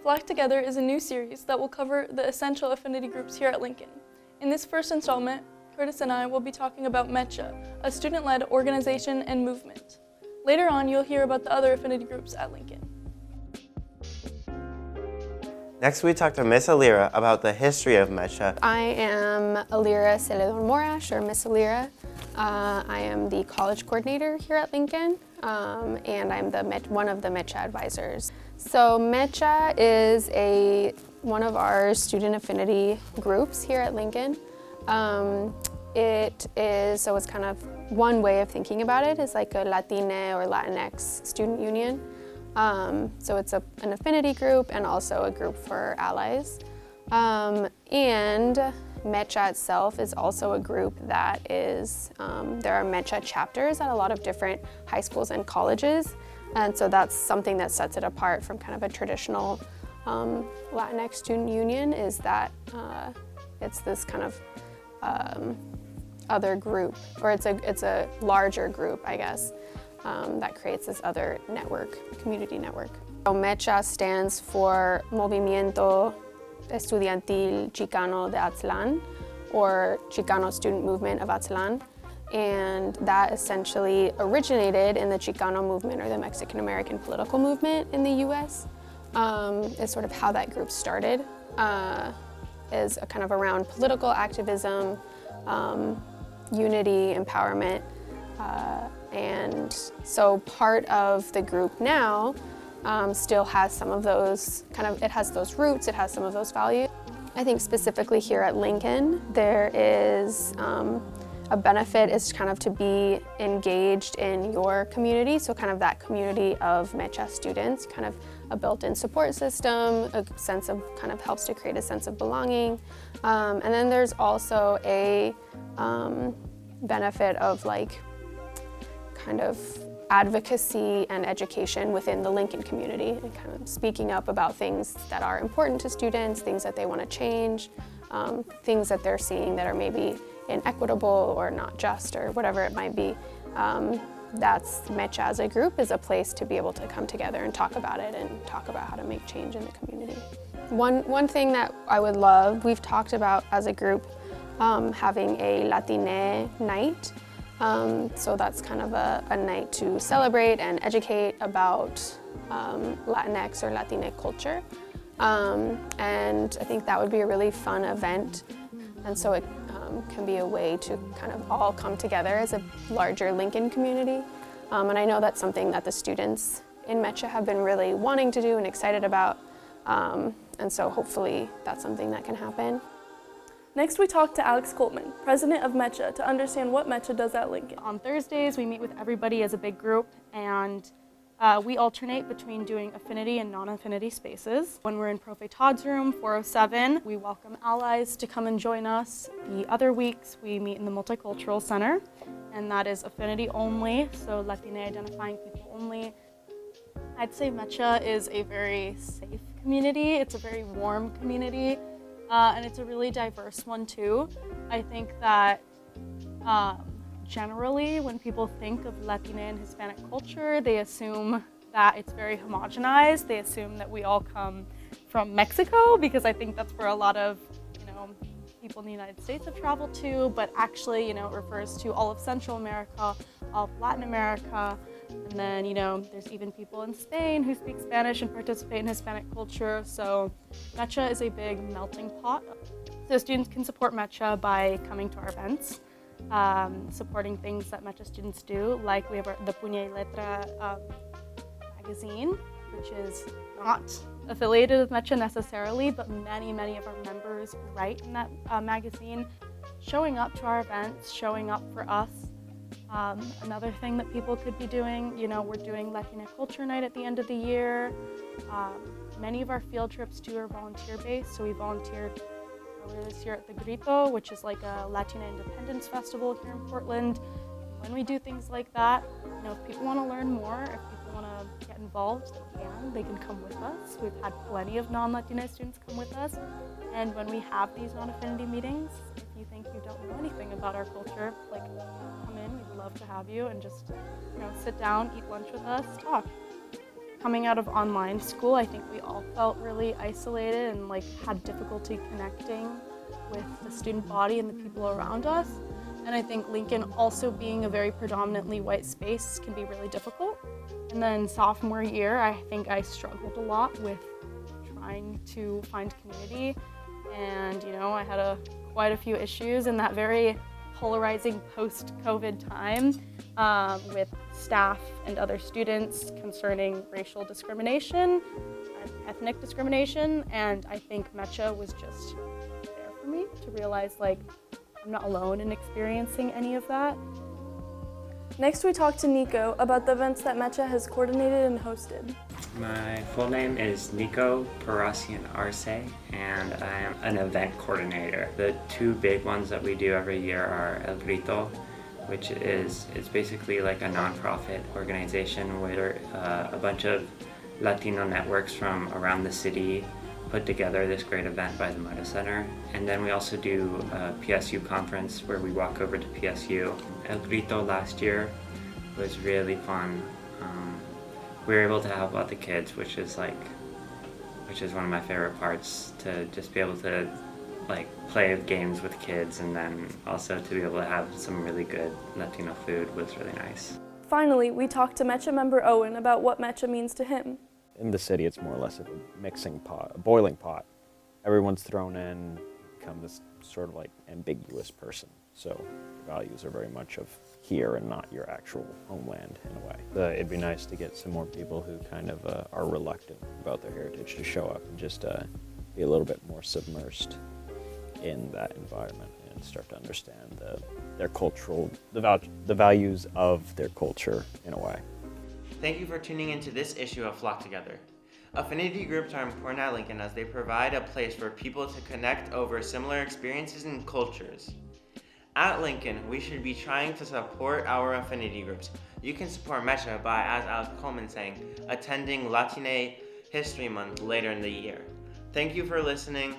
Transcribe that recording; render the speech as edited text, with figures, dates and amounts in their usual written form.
Flock Together is a new series that will cover the essential affinity groups here at Lincoln. In this first installment, Curtis and I will be talking about MECHA, a student-led organization and movement. Later on, you'll hear about the other affinity groups at Lincoln. Next, we talked to Miss Alira about the history of MECHA. I am Alira Celedon Morash, or Miss Alira. I am the college coordinator here at Lincoln, and I'm one of the MECHA advisors. So MECHA is one of our student affinity groups here at Lincoln. It's kind of one way of thinking about it is like a Latine or Latinx student union. So it's an affinity group and also a group for allies. And MECHA itself is also a group that is, there are MECHA chapters at a lot of different high schools and colleges. And so that's something that sets it apart from kind of a traditional Latinx student union is that it's this kind of other group, or it's a larger group, I guess, that creates this other network, community network. So MECHA stands for Movimiento Estudiantil Chicano de Aztlán, or Chicano Student Movement of Aztlán. And that essentially originated in the Chicano movement, or the Mexican American political movement in the US. Is sort of how that group started, is kind of around political activism, unity, empowerment. And so part of the group now still has some of those, it has those roots, it has some of those values. I think specifically here at Lincoln, there is a benefit is kind of to be engaged in your community, so kind of that community of MECHA students, kind of a built-in support system, a sense of, kind of helps to create a sense of belonging. And then there's also a benefit of like kind of advocacy and education within the Lincoln community, and kind of speaking up about things that are important to students, things that they want to change, things that they're seeing that are maybe inequitable or not just, or whatever it might be. That's MECHA as a group is a place to be able to come together and talk about it and talk about how to make change in the community. One thing that I would love, we've talked about as a group having a Latine night. So that's kind of a night to celebrate and educate about Latinx or Latine culture. And I think that would be a really fun event. And so it can be a way to kind of all come together as a larger Lincoln community. And I know that's something that the students in MECHA have been really wanting to do and excited about. And so hopefully that's something that can happen. Next, we talked to Alex Coltman, president of MECHA, to understand what MECHA does at Lincoln. On Thursdays, we meet with everybody as a big group, and we alternate between doing affinity and non-affinity spaces. When we're in Profe Todd's room, 407, we welcome allies to come and join us. The other weeks, we meet in the Multicultural Center, and that is affinity only, so Latine identifying people only. I'd say MECHA is a very safe community. It's a very warm community. And it's a really diverse one too. I think that generally when people think of Latina and Hispanic culture, they assume that it's very homogenized. They assume that we all come from Mexico, because I think that's where a lot of people in the United States have traveled to, but actually it refers to all of Central America, all of Latin America. And then, there's even people in Spain who speak Spanish and participate in Hispanic culture. So MECHA is a big melting pot. So students can support MECHA by coming to our events, supporting things that MECHA students do. Like we have the Puña y Letra magazine, which is not affiliated with MECHA necessarily, but many of our members write in that magazine, showing up to our events, showing up for us. Another thing that people could be doing, we're doing Latina Culture Night at the end of the year. Many of our field trips too are volunteer-based, so we volunteered earlier this year at the Grito, which is like a Latina Independence Festival here in Portland. When we do things like that, if people want to learn more, if people want to get involved, they can come with us. We've had plenty of non-Latina students come with us. And when we have these non-affinity meetings, if you think you don't know anything about our culture, come in, we'd love to have you and just, sit down, eat lunch with us, talk. coming out of online school, I think we all felt really isolated and like had difficulty connecting with the student body and the people around us. And I think Lincoln also being a very predominantly white space can be really difficult. And then sophomore year, I think I struggled a lot with trying to find community. And I had quite a few issues in that very polarizing post-COVID time with staff and other students concerning racial discrimination and ethnic discrimination. And I think MECHA was just there for me to realize like I'm not alone in experiencing any of that. Next, we talked to Nico about the events that MECHA has coordinated and hosted. My full name is Nico Parasian Arce, and I am an event coordinator. The two big ones that we do every year are El Grito, which it's basically like a nonprofit organization where a bunch of Latino networks from around the city put together this great event by the MECHA Center. And then we also do a PSU conference where we walk over to PSU. El Grito last year was really fun. We were able to help out the kids, which is one of my favorite parts, to just be able to like play games with kids, and then also to be able to have some really good Latino food was really nice. Finally, we talked to MECHA member Owen about what MECHA means to him. In the city, it's more or less of a mixing pot, a boiling pot. Everyone's thrown in, become this sort of like ambiguous person. So your values are very much of here and not your actual homeland in a way. It'd be nice to get some more people who kind of are reluctant about their heritage to show up and just be a little bit more submersed in that environment and start to understand their cultural, the values of their culture in a way. Thank you for tuning into this issue of Flock Together. Affinity groups are important at Lincoln as they provide a place for people to connect over similar experiences and cultures. At Lincoln, we should be trying to support our affinity groups. You can support MECHA by, as Alex Coleman saying, attending Latine History Month later in the year. Thank you for listening.